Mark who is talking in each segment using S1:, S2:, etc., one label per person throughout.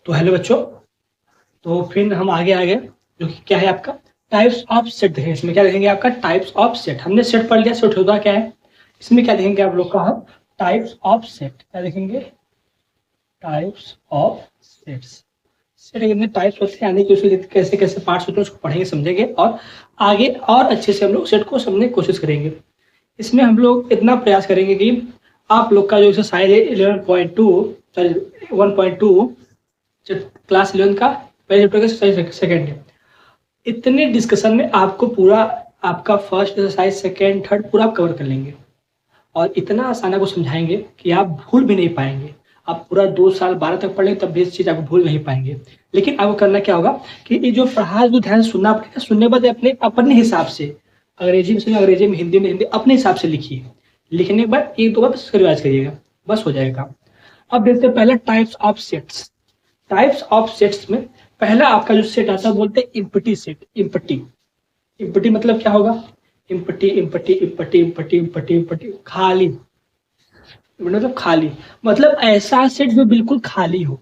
S1: तो हेलो बच्चों, तो फिर हम आगे आ गए जो कि क्या है आपका टाइप्स ऑफ सेट देखेंगे। इसमें क्या देखेंगे आपका टाइप्स ऑफ सेट। हमने सेट पढ़ लिया, सेट होता क्या है। इसमें क्या देखेंगे आप लोग का हम टाइप्स ऑफ सेट क्या देखेंगे, टाइप्स ऑफ सेट्स। सेट के कितने टाइप्स होते हैं, यानी कि उसके कैसे कैसे पार्ट्स होते हैं उसको पढ़ेंगे समझेंगे और आगे और अच्छे से हम लोग सेट को समझने की कोशिश करेंगे। इसमें हम लोग इतना प्रयास करेंगे कि आप लोग का जो एक्सरसाइज है 11.2 सॉरी 1.2 जो क्लास 11 का पहले चैप्टर का सेकंड है, इतने डिस्कशन में आपको पूरा आपका फर्स्ट एक्सरसाइज सेकंड थर्ड पूरा कवर कर लेंगे और इतना आसान आपको समझाएंगे कि आप भूल भी नहीं पाएंगे। आप पूरा 2 साल 12 तक पढ़ लेंगे तब भी इस चीज़ आप भूल नहीं पाएंगे। लेकिन आपको करना क्या होगा कि ये जो पढ़ा जो ध्यान से सुनना पड़ेगा, सुनने के बाद अपने अपने हिसाब से अंग्रेजी में सुनिए, अंग्रेजी में हिंदी अपने हिसाब से लिखिए। लिखने के बाद एक दो बार बस रिवाइज करिएगा, बस हो जाएगा। अब देखते हैं पहले types of sets. Types of sets में पहला आपका जो सेट आता है बोलते हैं इम्पटी सेट। इम्पटी इम्पटी मतलब क्या होगा, empty empty empty empty empty empty खाली, मतलब खाली, मतलब ऐसा सेट जो बिल्कुल खाली हो।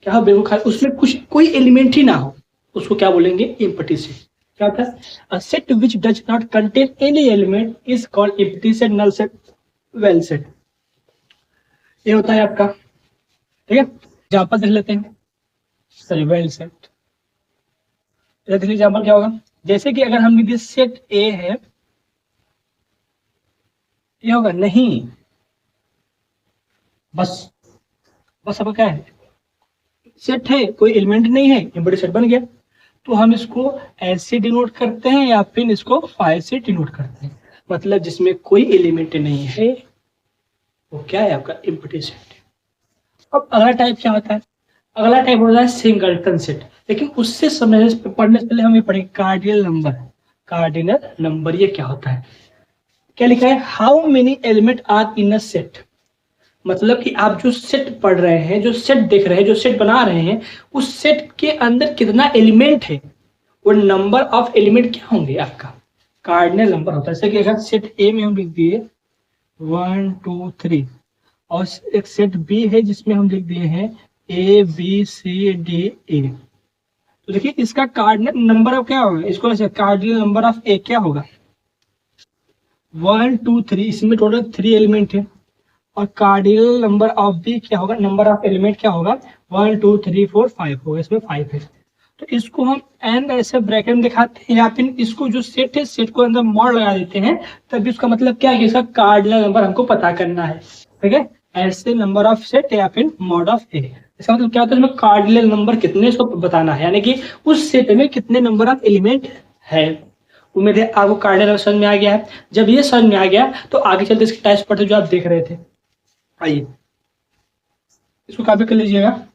S1: क्या हो, बिल्कुल खाली, उसमें कुछ कोई एलिमेंट ही ना हो, उसको क्या बोलेंगे, इम्पटी सेट। क्या होता है, a set which does not contain any element is called empty set, null set, well set. ये होता है आपका, ठीक है। एग्जाम्पल देख लेते हैं। Sorry, well set. एग्जाम्पल क्या होगा, जैसे कि अगर हम लिखिए सेट ए है, ये होगा नहीं, बस, बस अब क्या है, सेट है, कोई एलिमेंट नहीं है, इम्पटी सेट बन गया। तो हम इसको ऐसे डिनोट करते हैं या फिर इसको फाइव से डिनोट करते हैं, मतलब जिसमें कोई एलिमेंट नहीं है वो क्या है आपका इम्पटी सेट। अब अगला टाइप क्या होता है, अगला टाइप होता है सिंगलटन सेट। लेकिन उससे समझने से पढ़ने से पहले हम ये पढ़ेंगे कार्डिनल नंबर। कार्डिनल नंबर ये क्या होता है, क्या लिखा है, how many element are in a set. मतलब कि आप जो सेट पढ़ रहे हैं, जो सेट देख रहे हैं, जो सेट बना रहे हैं, उस सेट के अंदर कितना एलिमेंट है, वो नंबर ऑफ एलिमेंट क्या होंगे आपका कार्डिनल नंबर होता है। जैसे कि अगर सेट ए में हम लिख दिए 1 2 3 और एक सेट बी है जिसमें हम लिख दिए हैं ABCDE, तो देखिए इसका कार्डिनल नंबर ऑफ क्या होगा, इसको ऐसे कार्डिनल नंबर ऑफ ए क्या होगा 1 2 3, इसमें टोटल 3 एलिमेंट है। और कार्डिनल नंबर ऑफ बी क्या होगा, नंबर ऑफ एलिमेंट क्या होगा 1 2 3 4 5 होगा, इसमें 5 है। तो इसको हम एन ऐसे ब्रैकेट में दिखाते हैं या फिर इसको जो सेट है सेट को अंदर मॉड लगा देते हैं, तभी उसका मतलब क्या है कि इसका कार्डिनल नंबर हमको पता करना है। ठीक है, ऐसे नंबर ऑफ सेट या फिर मॉड ऑफ ए, इसका मतलब क्या होता है, इसमें कार्डिनल नंबर कितने इसको बताना है, यानी कि उस सेट में कितने नंबर ऑफ एलिमेंट है। उम्मीद है आपको कार्डिनल नंबर समझ में आ गया है। जब ये समझ में आ गया तो आगे चलते इसके टाइप्स पढ़ते जो आप देख रहे थे। आइए इसको कॉपी कर लीजिएगा।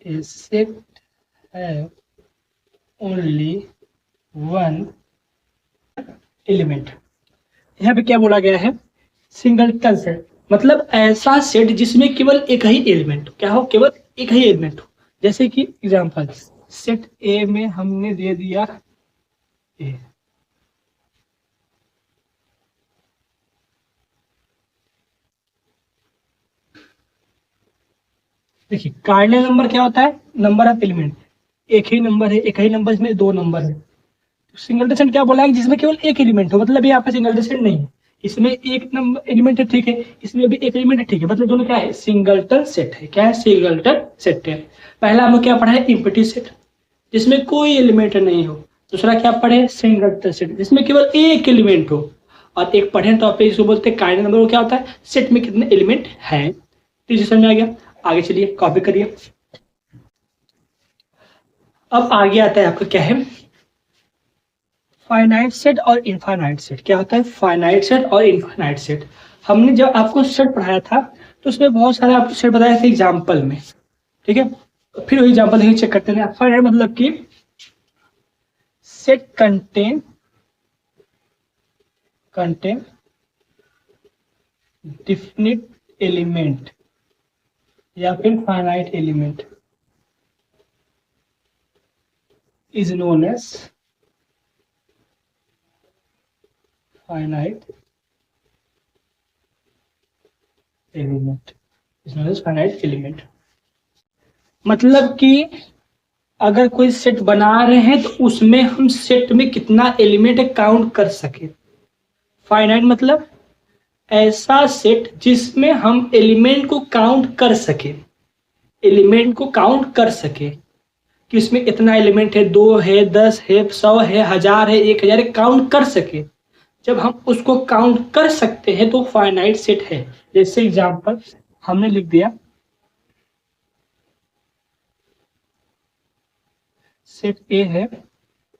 S1: A set have only one element। यहाँ पे क्या बोला गया है, सिंगलटन सेट, मतलब ऐसा सेट जिसमें केवल एक ही एलिमेंट हो। क्या हो, केवल एक ही एलिमेंट हो। जैसे कि एग्जांपल सेट ए में हमने दे दिया ए, देखिए कार्डिनल नंबर क्या होता है, नंबर ऑफ एलिमेंट, एक ही नंबर है, एक ही नंबर में दो नंबर है। सिंगल सेट क्या बोला है, जिसमें केवल एक एलिमेंट हो, मतलब ये आपका सिंगल सेट नहीं है। इसमें एक नंबर एलिमेंट है, ठीक है, इसमें भी एक एलिमेंट है, ठीक है, मतलब दोनों क्या है, सिंगलटन सेट है। क्या है, सिंगलटन सेट है। पहला हम क्या पढ़ा है, इम्पटी सेट, जिसमें कोई एलिमेंट नहीं हो। दूसरा क्या पढ़े, सिंगलटन सेट, जिसमें केवल एक एलिमेंट हो। और एक पढ़े तो आप इसको बोलते हैं कार्डिनल नंबर। वो क्या होता है, सेट में कितने एलिमेंट है। तो इसे समझ में आ गया। आगे चलिए कॉपी करिए। अब आगे आता है आपका क्या है, फाइनाइट सेट और इनफाइनाइट सेट। क्या होता है, फाइनाइट सेट और इनफाइनाइट सेट। हमने जब आपको सेट पढ़ाया था तो उसमें बहुत सारे आपको सेट बताए थे एग्जाम्पल में, ठीक है। फिर वही एग्जाम्पल यही चेक करते हैं। फाइनाइट मतलब कि सेट कंटेन डिफिनिट एलिमेंट या फिर finite element is known as finite element, is known as finite element. मतलब कि अगर कोई सेट बना रहे हैं तो उसमें हम सेट में कितना एलिमेंट काउंट कर सके। फाइनाइट मतलब ऐसा सेट जिसमें हम एलिमेंट को काउंट कर सके, एलिमेंट को काउंट कर सके कि इसमें इतना एलिमेंट है, 2 है, 10 है, 100 है, 1000 है, 1000 है, काउंट कर सके। जब हम उसको काउंट कर सकते हैं तो फाइनाइट सेट है। जैसे एग्जांपल हमने लिख दिया सेट ए है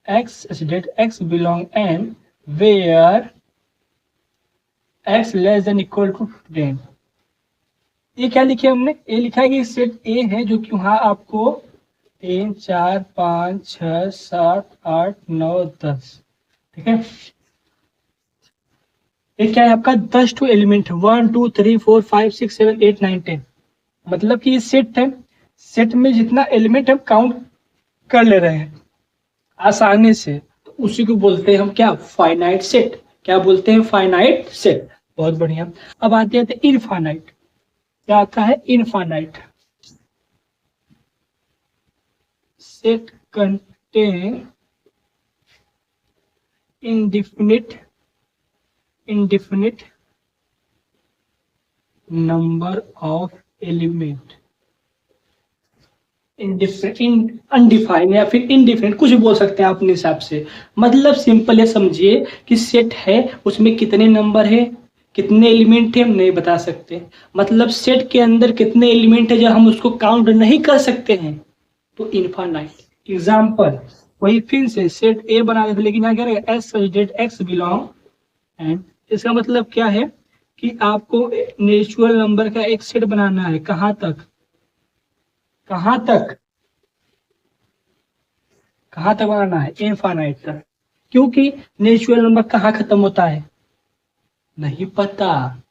S1: x that x belong n where x less than equal to 10। ये क्या लिखे हमने, ये लिखा है कि सेट ए है जो कि वहां आपको 3 4 5 6 7 8 9 10, ठीक है। ये क्या है आपका 10 टू एलिमेंट है, 1 2 3 4 5 6 7 8 9 10। मतलब कि ये सेट है, सेट में जितना एलिमेंट हम काउंट कर ले रहे हैं आसानी से, तो उसी को बोलते हैं हम क्या, फाइनाइट सेट। क्या बोलते हैं, फाइनाइट सेट। बहुत बढ़िया। अब आते हैं इनफाइनाइट। क्या आता है, infinite set contain indefinite number of element, undefined या फिर इनडिफिनिट, कुछ भी बोल सकते हैं आप अपने हिसाब से। मतलब सिंपल ये समझिए कि सेट है, उसमें कितने नंबर है, कितने एलिमेंट है, हम नहीं बता सकते। मतलब सेट के अंदर कितने एलिमेंट है जब हम उसको काउंट नहीं कर सकते हैं तो इनफाइनाइट। एग्जाम्पल वही फिर से सेट ए बना देते, लेकिन यहाँ क्या रहेगा, S that X belong N. इसका मतलब क्या है कि आपको नेचुरल नंबर का एक सेट बनाना है। कहाँ तक, कहाँ तक, कहाँ तक बनाना है, इनफाइनाइट तक। क्योंकि नेचुरल नंबर कहाँ खत्म होता है, नहीं पता,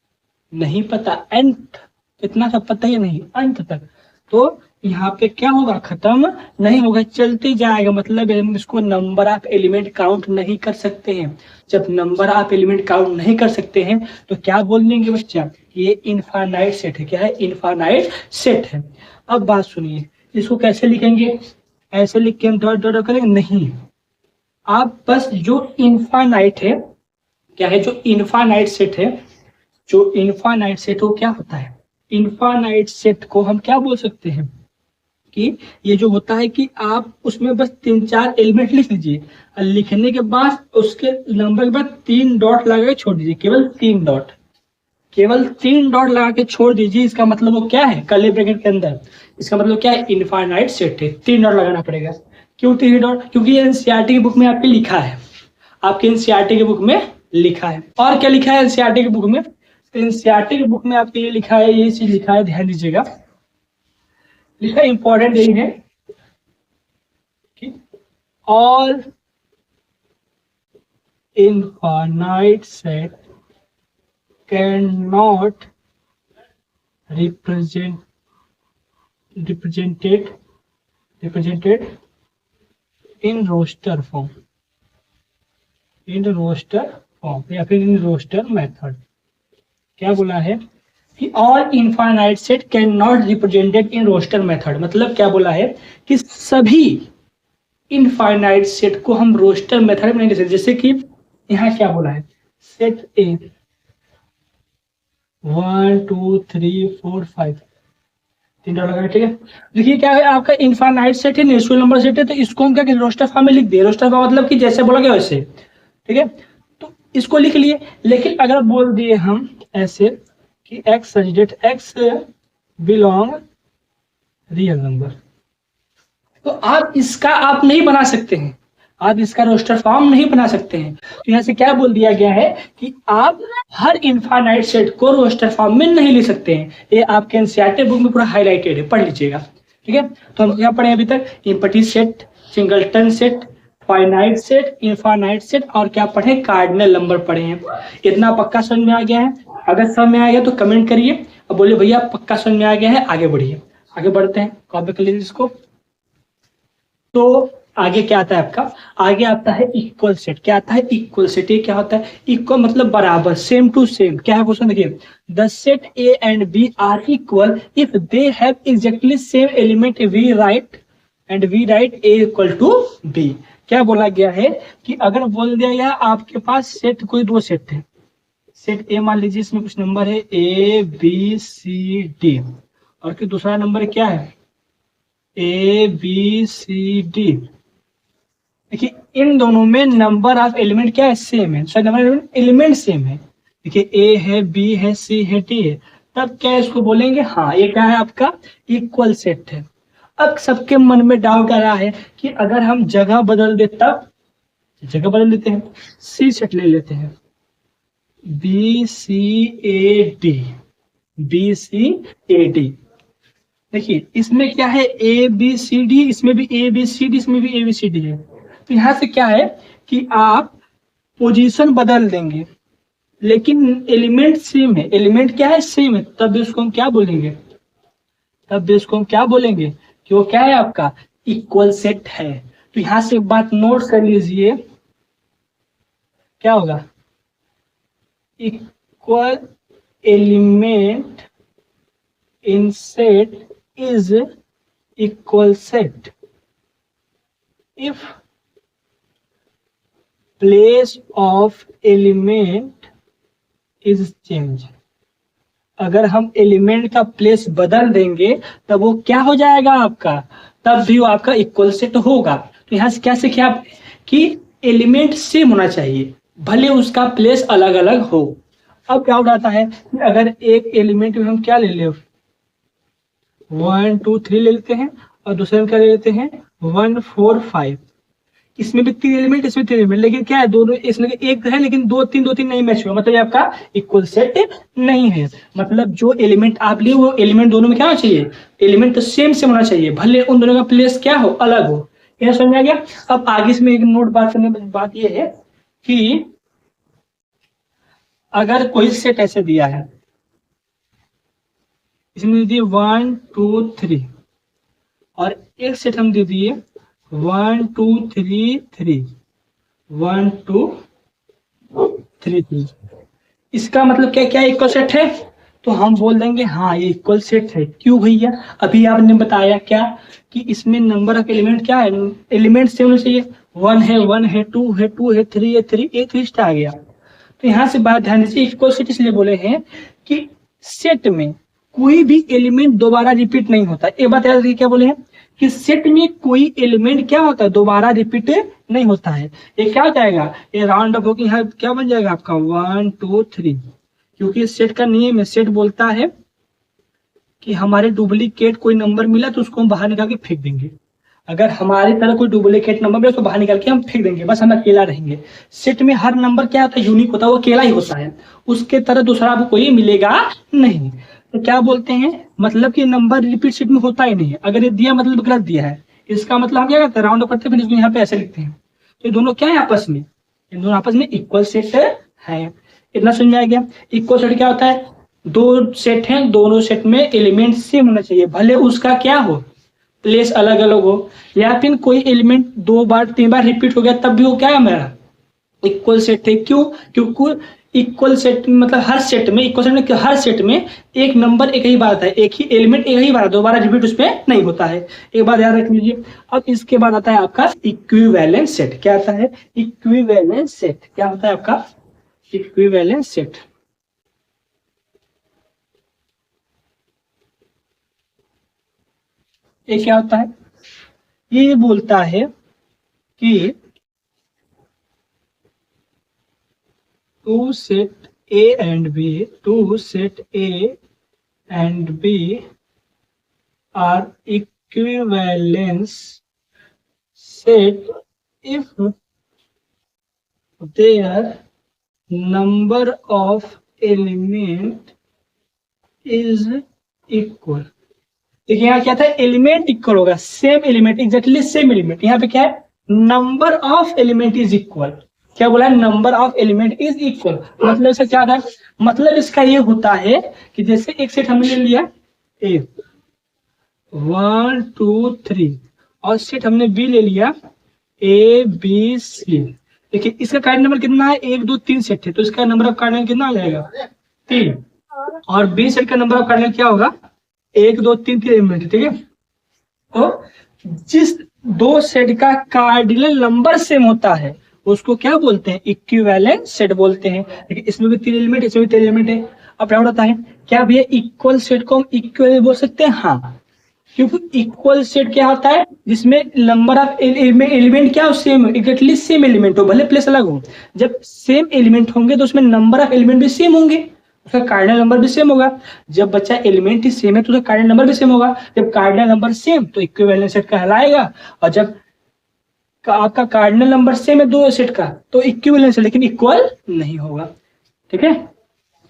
S1: नहीं पता, अंत कितना का पता ही नहीं, अंत तक। तो यहाँ पे क्या होगा, खत्म नहीं होगा, चलते जाएगा। मतलब हम इसको नंबर ऑफ एलिमेंट काउंट नहीं कर सकते हैं। जब नंबर ऑफ एलिमेंट काउंट नहीं कर सकते हैं तो क्या बोल देंगे बच्चा, ये इनफाइनाइट सेट है। क्या है, इनफाइनाइट सेट है। अब बात सुनिए, इसको कैसे लिखेंगे, ऐसे लिख के हम डॉट डॉट करेंगे, नहीं। आप बस जो इनफाइनाइट है, क्या है, जो इनफाइनाइट सेट है, जो इनफाइनाइट सेट वो क्या होता है, इनफाइनाइट सेट को हम क्या बोल सकते हैं कि ये जो होता है कि आप उसमें बस 3 4 एलिमेंट लिख लीजिए, और लिखने के बाद उसके नंबर के बाद 3 डॉट लगा के छोड़ दीजिए, केवल 3 डॉट, केवल 3 डॉट लगा के छोड़ दीजिए। इसका मतलब वो क्या है, कर्ली ब्रैकेट के अंदर, इसका मतलब क्या है, इनफाइनाइट सेट है। 3 डॉट लगाना पड़ेगा। क्यों 3 डॉट, क्योंकि ये एनसीईआरटी की बुक में आपके लिखा है, आपके एनसीईआरटी की बुक में लिखा है। और क्या लिखा है एनसीईआरटी की बुक में, एनसीईआरटी की बुक में आपके ये लिखा है, ये चीज लिखा है, ध्यान दीजिएगा। लिखा इंपॉर्टेंट यही है कि all infinite set can not represented in roster form, या फिर इन रोस्टर मेथड। क्या बोला है कि all infinite set can not represented in roster method. मतलब क्या बोला है कि सभी इनफाइनाइट सेट को हम रोस्टर मेथड में नहीं ले सकते। जैसे कि यहाँ क्या बोला है, सेट ए 1 2 3 4 5, 3 डॉट लगा, ठीक है। देखिए क्या है, आपका इनफाइनाइट सेट है, नेचुरल नंबर सेट है, तो इसको हम क्या रोस्टर फॉर्म में लिख दिए। रोस्टर फॉर्म मतलब कि जैसे बोला गया वैसे, ठीक है। तो इसको लिख लिए। लेकिन अगर बोल दिए हम ऐसे कि X that X belong real number, तो आप इसका आप नहीं बना सकते हैं, आप इसका रोस्टर फॉर्म नहीं बना सकते हैं। तो यहाँ से क्या बोल दिया गया है कि आप हर इनफाइनाइट सेट को रोस्टर फॉर्म में नहीं ले सकते हैं। ये आपके एनसीईआरटी बुक में पूरा हाईलाइटेड है, पढ़ लीजिएगा, ठीक है। तो हम क्या पढ़े अभी तक, empty set, singleton set, finite set, infinite set, और क्या पढ़े, कार्डिनल नंबर पढ़े हैं। इतना पक्का समझ में आ गया है? अगर समझ में आ गया तो कमेंट करिए और बोलिए भैया पक्का समझ में आ गया है, आगे बढ़िए। आगे बढ़ते हैं, कॉपी कर लीजिए इसको। तो आगे क्या आता है आपका, आगे आता है इक्वल सेट। क्या आता है, इक्वल सेट। ये क्या होता है, इक्वल मतलब बराबर, सेम टू सेम। क्या है क्वेश्चन, देखिए the set A and B are equal if they have exactly same element we write A equal to B. क्या बोला गया है कि अगर बोल दिया गया आपके पास सेट, कोई दो सेट है, सेट ए मान लीजिए, इसमें कुछ नंबर है ए बी सी डी, और फिर दूसरा नंबर क्या है ए बी सी डी। देखिए इन दोनों में नंबर ऑफ एलिमेंट क्या है, सेम है, सॉरी नंबर एलिमेंट सेम है। देखिए ए है, बी है, सी है, डी है, तब क्या इसको बोलेंगे, हाँ ये क्या है आपका इक्वल सेट है। अब सबके मन में डाउट आ रहा है कि अगर हम जगह बदल दे तब, जगह बदल देते हैं, सी सेट ले लेते हैं, B C A D, B C A D. देखिए इसमें क्या है ए बी सी डी, इसमें भी ए बी सी डी, इसमें भी ए बी सी डी है। तो यहाँ से क्या है कि आप पोजीशन बदल देंगे लेकिन एलिमेंट सेम है, एलिमेंट क्या है, सेम है, तब भी उसको हम क्या बोलेंगे, तब भी उसको हम क्या बोलेंगे कि वो क्या है आपका इक्वल सेट है। तो यहाँ से एक बात नोट कर लीजिए, क्या होगा, equal element in set is equal set if place of element is change। अगर हम एलिमेंट का प्लेस बदल देंगे तब वो क्या हो जाएगा आपका, तब भी वो आपका इक्वल सेट होगा। तो यहाँ से क्या सीखे आप कि एलिमेंट सेम होना चाहिए भले उसका प्लेस अलग अलग हो। अब क्या आता है कि अगर एक एलिमेंट में हम क्या ले ले 1 2 3 ले लेते हैं और दूसरे में क्या ले लेते हैं 1 4 5, इसमें भी 3 एलिमेंट, इसमें 3 एलिमेंट, लेकिन क्या है दोनों इसमें एक है लेकिन 2 3 नहीं मैच हुआ, मतलब ये आपका इक्वल सेट नहीं है। मतलब जो एलिमेंट आप लिए वो एलिमेंट दोनों में क्या होना चाहिए, एलिमेंट तो सेम होना चाहिए भले उन दोनों का प्लेस क्या हो, अलग हो। यह समझ आ गया। अब आगे इसमें एक नोट बात करने की बात यह है कि अगर कोई सेट ऐसे दिया है, इसमें दे दिए 1 2 3 और एक सेट हम दे दिए 1 2 3 3 1 2 3 3। इसका मतलब क्या क्या इक्वल सेट है, तो हम बोल देंगे हाँ ये इक्वल सेट है। क्यों भैया, अभी आपने बताया क्या कि इसमें नंबर ऑफ एलिमेंट क्या है, एलिमेंट सेम होना चाहिए, 1 है 1 है 2 है 2 है 3 है 3, एक लिस्ट आ गया। तो यहाँ से बात ध्यान दीजिए, इक्वल सेट इसलिए बोले हैं कि सेट में कोई भी एलिमेंट दोबारा रिपीट नहीं होता। एक बात याद रखिए, क्या बोले हैं कि सेट में कोई एलिमेंट क्या होता है, दोबारा रिपीट नहीं होता है। ये क्या हो जाएगा, ये राउंड अप होकर यहाँ क्या बन जाएगा आपका 1 2 3, क्योंकि सेट का नियम है, सेट बोलता है कि हमारे डुप्लीकेट कोई नंबर मिला तो उसको हम बाहर निकाल के फेंक देंगे। अगर हमारी तरह कोई डुप्लीकेट नंबर मिला तो बाहर निकाल के हम फेंक देंगे, बस हम अकेला रहेंगे। सेट में हर नंबर क्या होता है, यूनिक होता है, वो अकेला ही होता है, उसके तरह दूसरा आपको कोई मिलेगा नहीं। तो क्या बोलते हैं, मतलब कि नंबर रिपीट सेट में होता ही नहीं है। अगर ये दिया मतलब गलत दिया है, इसका मतलब हम क्या करते हैं, राउंड अप करते हैं, फिर इसको यहाँ पे ऐसे लिखते हैं। तो ये दोनों क्या है आपस में, इन दोनों आपस में इक्वल सेट है। इतना समझ आ गया। इक्वल सेट क्या होता है, दो सेट हैं, दोनों सेट में एलिमेंट सेम होना चाहिए भले उसका क्या हो, प्लेस अलग अलग हो, या फिर कोई एलिमेंट 2 बार 3 बार रिपीट हो गया तब भी वो क्या है हमारा इक्वल सेट है। क्यों, क्योंकि इक्वल सेट मतलब हर सेट में, इक्वल सेट में हर सेट में एक नंबर एक ही बार आता है, एक ही एलिमेंट एक ही बार, दोबारा रिपीट उसमें नहीं होता है। एक बात याद रख लीजिए। अब इसके बाद आता है आपका इक्विवेलेंट सेट। क्या आता है, इक्विवेलेंट सेट। क्या होता है आपका इक्विवेलेंट सेट। ये क्या होता है, ये बोलता है कि two set A and B, two set A and B are equivalence set if their number of element is equal। देखिए यहाँ क्या था, एलिमेंट इक्वल होगा, same element, exactly same element. यहाँ पे क्या है, number of element is equal. क्या बोला है, number of element is equal. मतलब इसका क्या था, मतलब इसका ये होता है कि जैसे एक सेट हमने ले लिया A 1 2 3 और सेट हमने B ले लिया ए बी सी। देखिए इसका कार्डिनल नंबर कितना है, 1 2 3 सेट है, तो इसका नंबर ऑफ कार्डिनल कितना आ जाएगा, 3। और बी सेट का नंबर ऑफ कार्डिनल क्या होगा, 1 2 3 3 एलिमेंट, ठीक है। तो जिस दो सेट का कार्डिनल नंबर सेम होता है उसको क्या बोलते हैं, इक्विवेलेंट सेट बोलते हैं। देखिए इसमें भी 3 एलिमेंट, इसमें भी 3 एलिमेंट है। अब डाउट आता है क्या भैया इक्वल सेट को हम इक्वल बोल सकते हैं, हाँ, क्योंकि इक्वल सेट क्या होता है जिसमें नंबर ऑफ एलिमेंट क्या हो, सेम एग्जैक्टली सेम एलिमेंट हो, भले प्लेस अलग हो। जब सेम एलिमेंट होंगे तो उसमें नंबर ऑफ एलिमेंट भी सेम होंगे, उसका कार्डिनल नंबर भी सेम होगा। जब बच्चा एलिमेंट ही सेम है तो उसका कार्डिनल नंबर भी सेम होगा। जब कार्डिनल नंबर सेम तो इक्विवेलेंट सेट कहलाएगा, और जब आपका कार्डिनल नंबर सेम है दो सेट का तो इक्विवेलेंट सेट, लेकिन इक्वल नहीं होगा, ठीक है।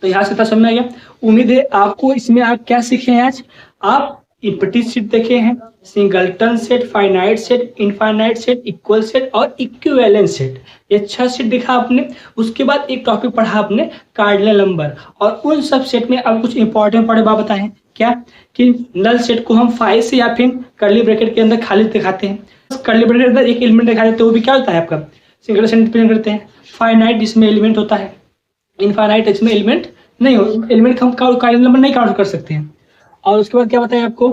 S1: तो यहाँ से समझ में आ गया। उम्मीद है आपको इसमें आप क्या सीखे हैं आज। आप इम्पटी सेट देखे हैं, singleton set, finite set, infinite set, equal set और इक्विवेलेंट सेट, ये 6 सेट देखा आपने। उसके बाद एक टॉपिक पढ़ा आपने कार्डिनल नंबर, और उन सब सेट में अब कुछ इंपॉर्टेंट बात बताएं क्या, कि नल सेट को हम 5 से या फिर कर्ली ब्रैकेट के अंदर खाली दिखाते हैं। कर्ली ब्रैकेट के अंदर एक एलिमेंट दिखा देते हैं, वो भी क्या होता है आपका सिंगल सेट रिप्रेजेंट करते हैं। फाइनाइट जिसमें एलिमेंट होता है, इनफाइनाइट इसमें एलिमेंट नहीं हो, एलिमेंट हम कार्डिनल नंबर नहीं काउंट कर सकते हैं। और उसके बाद क्या बताया आपको,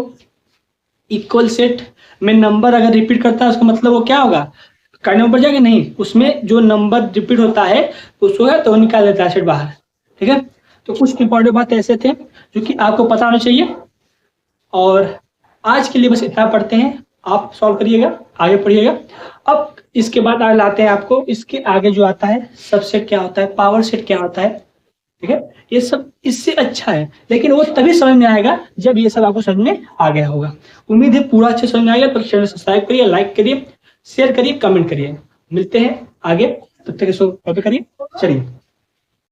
S1: इक्वल सेट में नंबर अगर रिपीट करता है उसका मतलब वो क्या होगा, कार्डिनल नंबर जाएगा नहीं, उसमें जो नंबर रिपीट होता है उसको है तो निकाल देता है सेट बाहर, ठीक है। तो कुछ इंपॉर्टेंट बात ऐसे थे जो कि आपको पता होना चाहिए। और आज के लिए बस इतना पढ़ते हैं, आप सॉल्व करिएगा, आगे पढ़िएगा। अब इसके बाद आगे लाते हैं आपको, इसके आगे जो आता है सबसेट क्या होता है, पावर सेट क्या होता है, ठीक है। ये सब इससे अच्छा है, लेकिन वो तभी समझ में आएगा जब ये सब आपको समझ में आ गया होगा। उम्मीद है पूरा अच्छे समझ में आ गया। तो चैनल सब्सक्राइब करिए, लाइक करिए, शेयर करिए, कमेंट करिए। मिलते हैं आगे, तब तक इसको कॉपी करिए, चलिए।